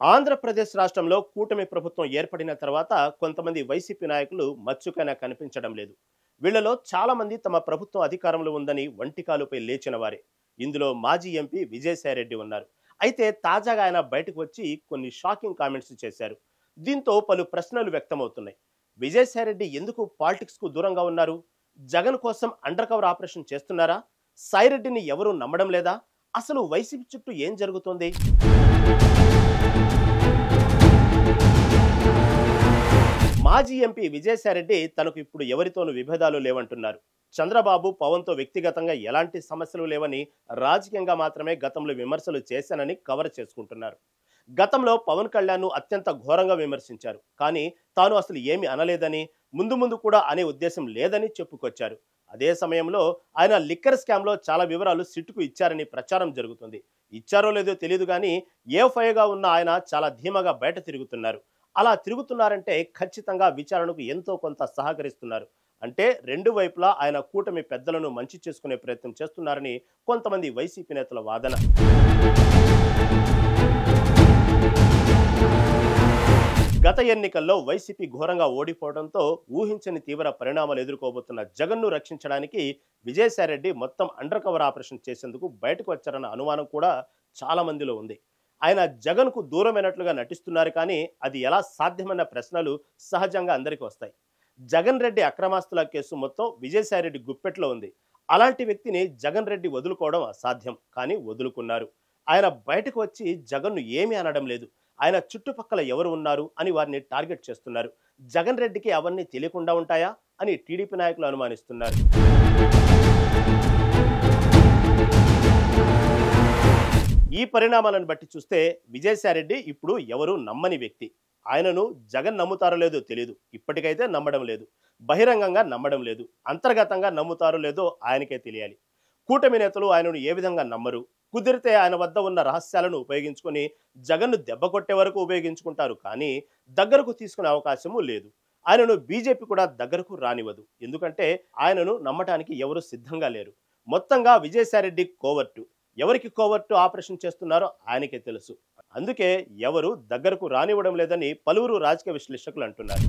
ఆంధ్రప్రదేశ్ రాష్ట్రంలో కూటమి ప్రభుత్వం ఏర్పడిన తర్వాత కొంతమంది వైసీపీ నాయకులు మచ్చుకైనా కనిపించడం లేదు. వీళ్లలో చాలా మంది తమ ప్రభుత్వం అధికారంలో ఉందని వంటికాలుపై లేచిన వారే. ఇందులో మాజీ ఎంపీ విజయసాయిరెడ్డి ఉన్నారు. అయితే తాజాగా ఆయన బయటకు వచ్చి కొన్ని షాకింగ్ కామెంట్స్ చేశారు. దీంతో పలు ప్రశ్నలు వ్యక్తమవుతున్నాయి. విజయసాయిరెడ్డి ఎందుకు పాలిటిక్స్ కు దూరంగా ఉన్నారు? జగన్ కోసం అండర్ కవర్ ఆపరేషన్ చేస్తున్నారా? సాయిరెడ్డిని ఎవరూ నమ్మడం లేదా? అసలు వైసీపీ చుట్టూ ఏం జరుగుతోంది? మాజీ ఎంపీ విజయసాయిరెడ్డి తనకు ఇప్పుడు ఎవరితోనూ విభేదాలు లేవంటున్నారు. చంద్రబాబు పవన్తో వ్యక్తిగతంగా ఎలాంటి సమస్యలు లేవని, రాజకీయంగా మాత్రమే గతంలో విమర్శలు చేశానని కవర్ చేసుకుంటున్నారు. గతంలో పవన్ కళ్యాణ్ను అత్యంత ఘోరంగా విమర్శించారు. కానీ తాను అసలు ఏమీ అనలేదని, ముందు ముందు కూడా అనే ఉద్దేశం లేదని చెప్పుకొచ్చారు. అదే సమయంలో ఆయన లిక్కర్ స్కామ్లో చాలా వివరాలు సిట్టుకు ఇచ్చారని ప్రచారం జరుగుతుంది. ఇచ్చారో లేదో తెలియదు కానీ ఏఫ్ఐగా ఉన్న ఆయన చాలా ధీమాగా బయట తిరుగుతున్నారు. అలా తిరుగుతున్నారంటే ఖచ్చితంగా విచారణకు ఎంతో కొంత సహకరిస్తున్నారు. అంటే రెండు వైపులా ఆయన కూటమి పెద్దలను మంచి చేసుకునే ప్రయత్నం చేస్తున్నారని కొంతమంది వైసీపీ నేతల వాదన. గత ఎన్నికల్లో వైసీపీ ఘోరంగా ఓడిపోవడంతో ఊహించని తీవ్ర పరిణామాలు ఎదుర్కోబోతున్న జగన్ను రక్షించడానికి విజయసాయిరెడ్డి మొత్తం అండర్ కవర్ ఆపరేషన్ చేసేందుకు బయటకు వచ్చారన్న అనుమానం కూడా చాలా మందిలో ఉంది. ఆయన జగన్కు దూరమైనట్లుగా నటిస్తున్నారు, కానీ అది ఎలా సాధ్యమన్న ప్రశ్నలు సహజంగా అందరికీ వస్తాయి. జగన్ రెడ్డి అక్రమాస్తుల కేసు మొత్తం విజయసాయిరెడ్డి గుప్పెట్లో ఉంది. అలాంటి వ్యక్తిని జగన్ రెడ్డి వదులుకోవడం అసాధ్యం, కానీ వదులుకున్నారు. ఆయన బయటకు వచ్చి జగన్ను ఏమీ అనడం లేదు. ఆయన చుట్టుపక్కల ఎవరు ఉన్నారు అని వారిని టార్గెట్ చేస్తున్నారు. జగన్ రెడ్డికి అవన్నీ తెలియకుండా ఉంటాయా అని టీడీపీ నాయకులు అనుమానిస్తున్నారు. ఈ పరిణామాలను బట్టి చూస్తే విజయసాయిరెడ్డి ఇప్పుడు ఎవరు నమ్మని వ్యక్తి. ఆయనను జగన్ నమ్ముతారో లేదో తెలియదు. ఇప్పటికైతే నమ్మడం లేదు. బహిరంగంగా నమ్మడం లేదు. అంతర్గతంగా నమ్ముతారో లేదో ఆయనకే తెలియాలి. కూటమి నేతలు ఆయనను ఏ విధంగా నమ్మరు? కుదిరితే ఆయన వద్ద ఉన్న రహస్యాలను ఉపయోగించుకొని జగన్ను దెబ్బ కొట్టే వరకు ఉపయోగించుకుంటారు, కానీ దగ్గరకు తీసుకునే అవకాశము లేదు. ఆయనను బీజేపీ కూడా దగ్గరకు రానివ్వదు. ఎందుకంటే ఆయనను నమ్మటానికి ఎవరు సిద్ధంగా లేరు. మొత్తంగా విజయసాయిరెడ్డి కోవర్టు. ఎవరికి కోవర్టు ఆపరేషన్ చేస్తున్నారో ఆయనకే తెలుసు. అందుకే ఎవరు దగ్గరకు రానివ్వడం లేదని పలువురు రాజకీయ విశ్లేషకులు అంటున్నారు.